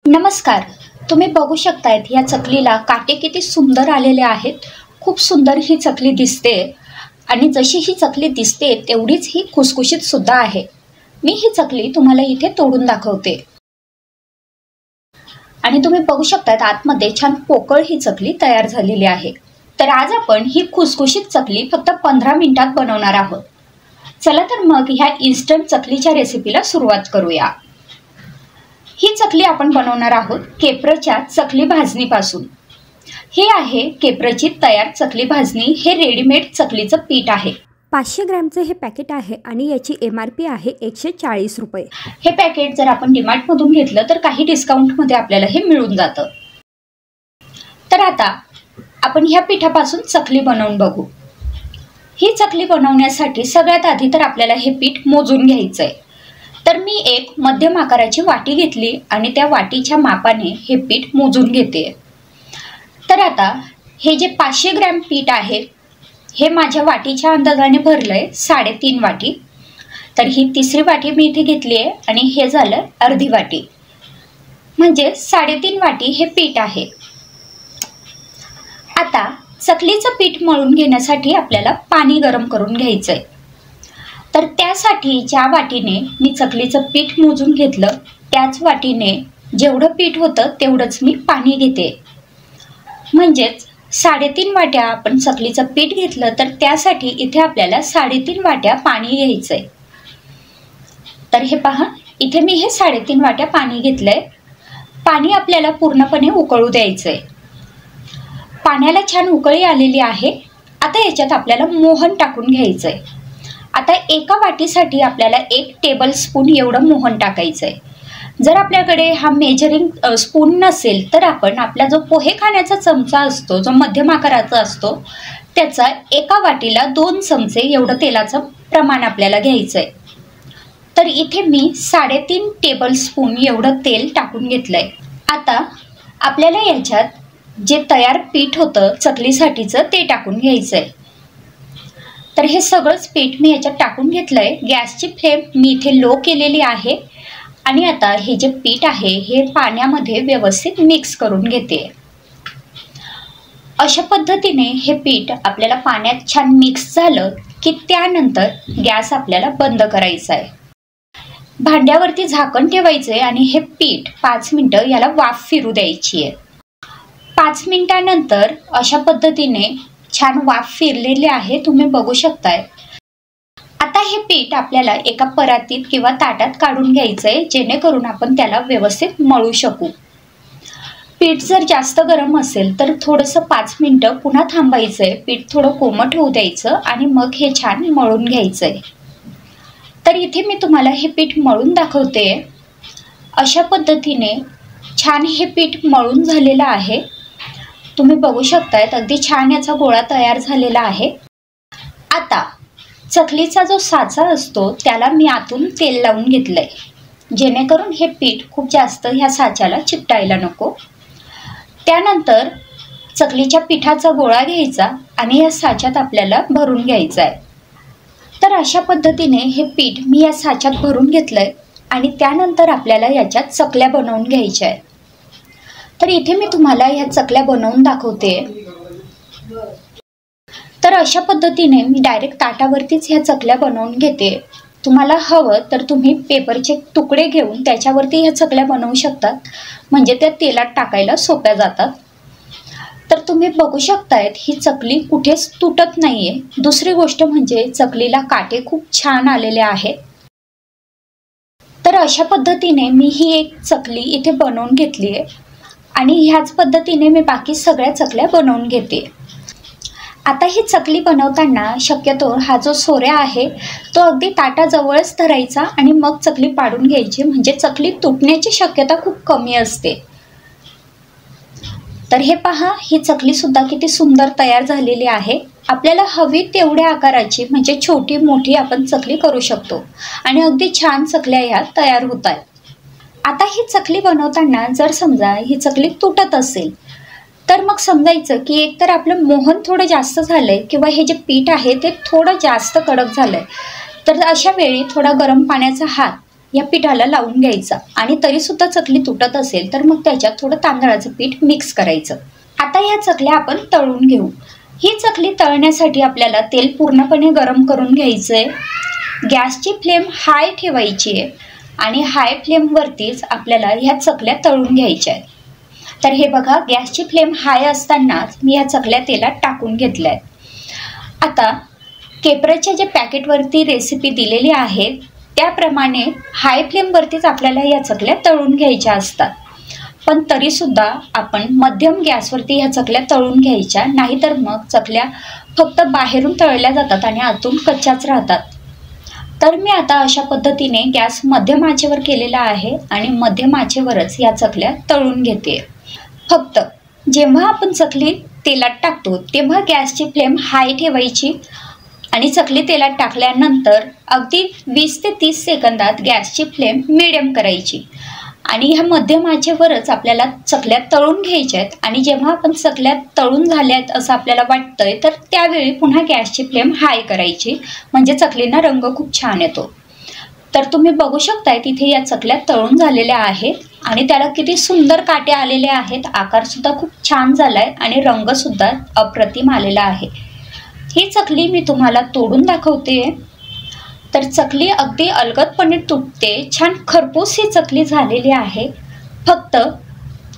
नमस्कार. तुम्ही बघू शकतायत या चकलीला काटे किती सुंदर आलेले आहेत. खूप सुंदर ही चकली दिसते आणि जशी ही चकली दिसते तेवढीच ही खुसखुशीत सुद्धा आहे. मी ही चकली तुम्हाला इथे तोडून दाखवते आणि तुम्ही बघू शकतायत आतमध्ये छान पोकळ ही चकली तयार झालेली आहे. तर आज आपण ही खुसखुशीत चकली फक्त 15 मिनिटात बनवणार आहोत. चला तर मग ह्या इन्स्टंट चकलीच्या रेसिपीला सुरुवात करूया. ही चकली आपण बनवणार आहोत केप्रच्या चकली भाजणीपासून. हे आहे केप्रची तयार चकली भाजणी. हे रेडीमेड चकलीचं पीठ आहे. 500 ग्रॅमचे हे पॅकेट आहे आणि याची MRP आहे 140 रुपये. हे पॅकेट जर आपण डीमार्टमधून घेतलं तर काही डिस्काउंटमध्ये आपल्याला हे मिळून जातं. तर आता आपण ह्या पिठापासून चकली बनवून बघू. ही चकली बनवण्यासाठी सगळ्यात आधी तर आपल्याला हे पीठ मोजून घ्यायचं आहे. तर मी एक मध्यम आकाराची वाटी घेतली आणि त्या वाटीच्या मापाने हे पीठ मोजून घेते. तर आता हे जे 500 ग्रॅम पीठ आहे हे माझ्या वाटीच्या अंदाजाने भरलंय 3.5 वाटी. तर ही तिसरी वाटी मी इथे घेतली आहे आणि हे झालं अर्धी वाटी, म्हणजे 3.5 वाटी हे पीठ आहे. आता चकलीचं पीठ मळून घेण्यासाठी आपल्याला पाणी गरम करून घ्यायचंय. तर त्यासाठी ज्या वाटीने मी चकलीचं पीठ मोजून घेतलं त्याच वाटीने जेवढं पीठ होतं तेवढंच मी पाणी घेते. म्हणजेच 3.5 वाट्या आपण चकलीचं पीठ घेतलं तर त्यासाठी इथे आपल्याला 3.5 वाट्या पाणी घ्यायचंय. तर हे पहा, इथे मी हे 3.5 वाट्या पाणी घेतलंय. पाणी आपल्याला पूर्णपणे उकळू द्यायचंय. पाण्याला छान उकळी आलेली आहे. आता याच्यात आपल्याला मोहन टाकून घ्यायचंय. आता एका वाटीसाठी आपल्याला 1 टेबलस्पून एवढं मोहन टाकायचंय. जर आपल्याकडे हा मेजरिंग स्पून नसेल तर आपण आपला जो पोहे खाण्याचा चमचा असतो, जो मध्यम आकाराचा असतो, त्याचा एका वाटीला 2 चमचे एवढं तेलाचं प्रमाण आपल्याला घ्यायचंय. तर इथे मी 3.5 टेबलस्पून एवढं तेल टाकून घेतलंय. आता आपल्याला याच्यात जे तयार पीठ होतं चकलीसाठीचं ते टाकून घ्यायचंय. तर हे सगळंच पीठ मी याच्यात टाकून घेतलंय. गॅसची फ्लेम मी इथे लो केलेली आहे आणि आता हे जे पीठ आहे हे पाण्यामध्ये व्यवस्थित मिक्स करून घेते. अशा पद्धतीने हे पीठ आपल्याला पाण्यात छान मिक्स झालं की त्यानंतर गॅस आपल्याला बंद करायचा आहे. भांड्यावरती झाकण ठेवायचे आणि हे पीठ 5 मिनिटं याला वाफ फिरू द्यायची आहे. 5 मिनिटानंतर अशा पद्धतीने छान वाफ फिरलेली आहे, तुम्ही बघू शकताय. आता हे पीठ आपल्याला एका परातीत किंवा ताटात काढून घ्यायचंय जेणेकरून आपण त्याला व्यवस्थित मळू शकू. पीठ जर जास्त गरम असेल तर थोडंसं 5 मिनिटं पुन्हा थांबायचंय. पीठ थोडं कोमट होऊ द्यायचं आणि मग हे छान मळून घ्यायचंय. तर इथे मी तुम्हाला हे पीठ मळून दाखवते. अशा पद्धतीने छान हे पीठ मळून झालेलं आहे. तुम्ही बघू शकतायत अगदी छान याचा गोळा तयार झालेला आहे. आता चकलीचा जो साचा असतो त्याला मी आतून तेल लावून घेतलंय जेणेकरून हे पीठ खूप जास्त ह्या साच्याला चिकटायला नको. त्यानंतर चकलीच्या पिठाचा गोळा घ्यायचा आणि या साच्यात आपल्याला भरून घ्यायचा आहे. तर अशा पद्धतीने हे पीठ मी या साच्यात भरून घेतलंय आणि त्यानंतर आपल्याला याच्यात चकल्या बनवून घ्यायच्या आहेत. तर इथे मी तुम्हाला ह्या चकल्या बनवून दाखवते. तर अशा पद्धतीने मी डायरेक्ट ताटावरतीच ह्या चकल्या बनवून घेते. तुम्हाला हवं तर तुम्ही पेपरचे तुकडे घेऊन त्याच्यावरती ह्या चकल्या बनवू शकतात, म्हणजे त्या तेलात टाकायला सोप्या जातात. तर तुम्ही बघू शकतायत ही चकली कुठेच तुटत नाहीये. दुसरी गोष्ट म्हणजे चकलीला काटे खूप छान आलेले आहेत. तर अशा पद्धतीने मी ही एक चकली इथे बनवून घेतली आहे आणि ह्याच पद्धतीने मी बाकी सगळ्या चकल्या बनवून घेते. आता ही चकली बनवताना शक्यतो हा जो सोऱ्या आहे तो अगदी ताटाजवळच धरायचा आणि मग चकली पाडून घ्यायची, म्हणजे चकली तुटण्याची शक्यता खूप कमी असते. तर हे पहा, ही चकली सुद्धा किती सुंदर तयार झालेली आहे. आपल्याला हवी तेवढ्या आकाराची म्हणजे छोटी मोठी आपण चकली करू शकतो आणि अगदी छान चकल्या ह्या तयार होत आहेत. आता ही चकली बनवताना जर समजा ही चकली तुटत असेल तर मग समजायचं की एकतर आपलं मोहन थोडं जास्त झालंय किंवा हे जे पीठ आहे ते थोडं जास्त कडक झालंय. तर अशा वेळी थोडा गरम पाण्याचा हात या पिठाला लावून घ्यायचा आणि तरीसुद्धा चकली तुटत असेल तर मग त्याच्यात थोडं तांदळाचं पीठ मिक्स करायचं। आता ह्या चकल्या आपण तळून घेऊ। ही चकली तळण्यासाठी आपल्याला तेल पूर्णपणे गरम करून घ्यायचं आहे। गॅसची फ्लेम हाय ठेवायची आहे आणि हाय फ्लेमवरतीच आपल्याला ह्या चकल्या तळून घ्यायच्या आहेत। तर हे बघा, गॅसची फ्लेम हाय असतानाच मी ह्या चकल्या तेलात टाकून घेतल्या आहेत। आता केपराच्या जे पॅकेटवरती रेसिपी दिलेली आहे त्याप्रमाणे हाय फ्लेमवरतीच आपल्याला या चकल्या तळून घ्यायच्या असतात, पण तरीसुद्धा आपण मध्यम गॅसवरती ह्या चकल्या तळून घ्यायच्या, नाहीतर मग चकल्या फक्त बाहेरून तळल्या जातात आणि आतून कच्च्याच राहतात। तर मी आता अशा पद्धतीने गॅस मध्यम आचेवर केलेला आहे आणि मध्यम आचेवरच या चकल्या तळून घेते। फक्त जेव्हा आपण चकली तेलात टाकतो तेव्हा गॅसची फ्लेम हाय ठेवायची आणि चकली तेलात टाकल्यानंतर अगदी 20 ते 30 सेकंदात गॅसची फ्लेम मिडियम करायची आणि ह्या मध्यम आचेवरच आपल्याला चकल्या तळून घ्यायच्या आहेत। आणि जेव्हा आपण चकल्या तळून झाल्यात असं आपल्याला वाटतंय तर त्यावेळी पुन्हा गॅसची फ्लेम हाय करायची, म्हणजे चकलींना रंग खूप छान येतो। तर तुम्ही बघू शकताय तिथे या चकल्या तळून झालेल्या आहेत आणि त्याला किती सुंदर काटे आलेले आहेत, आकारसुद्धा खूप छान झालाय आणि रंगसुद्धा अप्रतिम आलेला आहे। ही चकली मी तुम्हाला तोडून दाखवते। तर चकली अगदी अलगदपणे तुटते, छान खरपूस ही चकली झालेली आहे। फक्त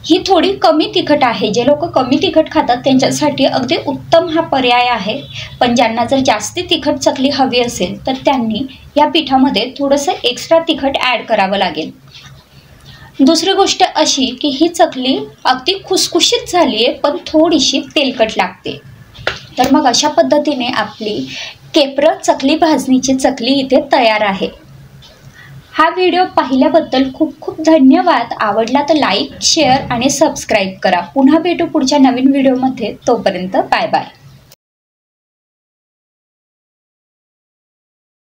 ही थोडी कमी तिखट आहे, जे लोक कमी तिखट खातात त्यांच्यासाठी अगदी उत्तम हा पर्याय आहे, पण ज्यांना जर जास्ती तिखट चकली हवी असेल तर त्यांनी या पिठामध्ये थोडंसं एक्स्ट्रा तिखट ॲड करावं लागेल। दुसरी गोष्ट अशी की ही चकली अगदी खुसखुशीत झाली आहे पण थोडीशी तेलकट लागते। तर मग अशा पद्धतीने आपली केपर चकली भाजणीची चकली इथे तयार आहे। हा व्हिडिओ पाहिल्याबद्दल खूप खूप धन्यवाद। आवडला तर लाईक, शेअर आणि सबस्क्राईब करा। पुन्हा भेटू पुढच्या नवीन व्हिडिओमध्ये, तोपर्यंत बाय बाय।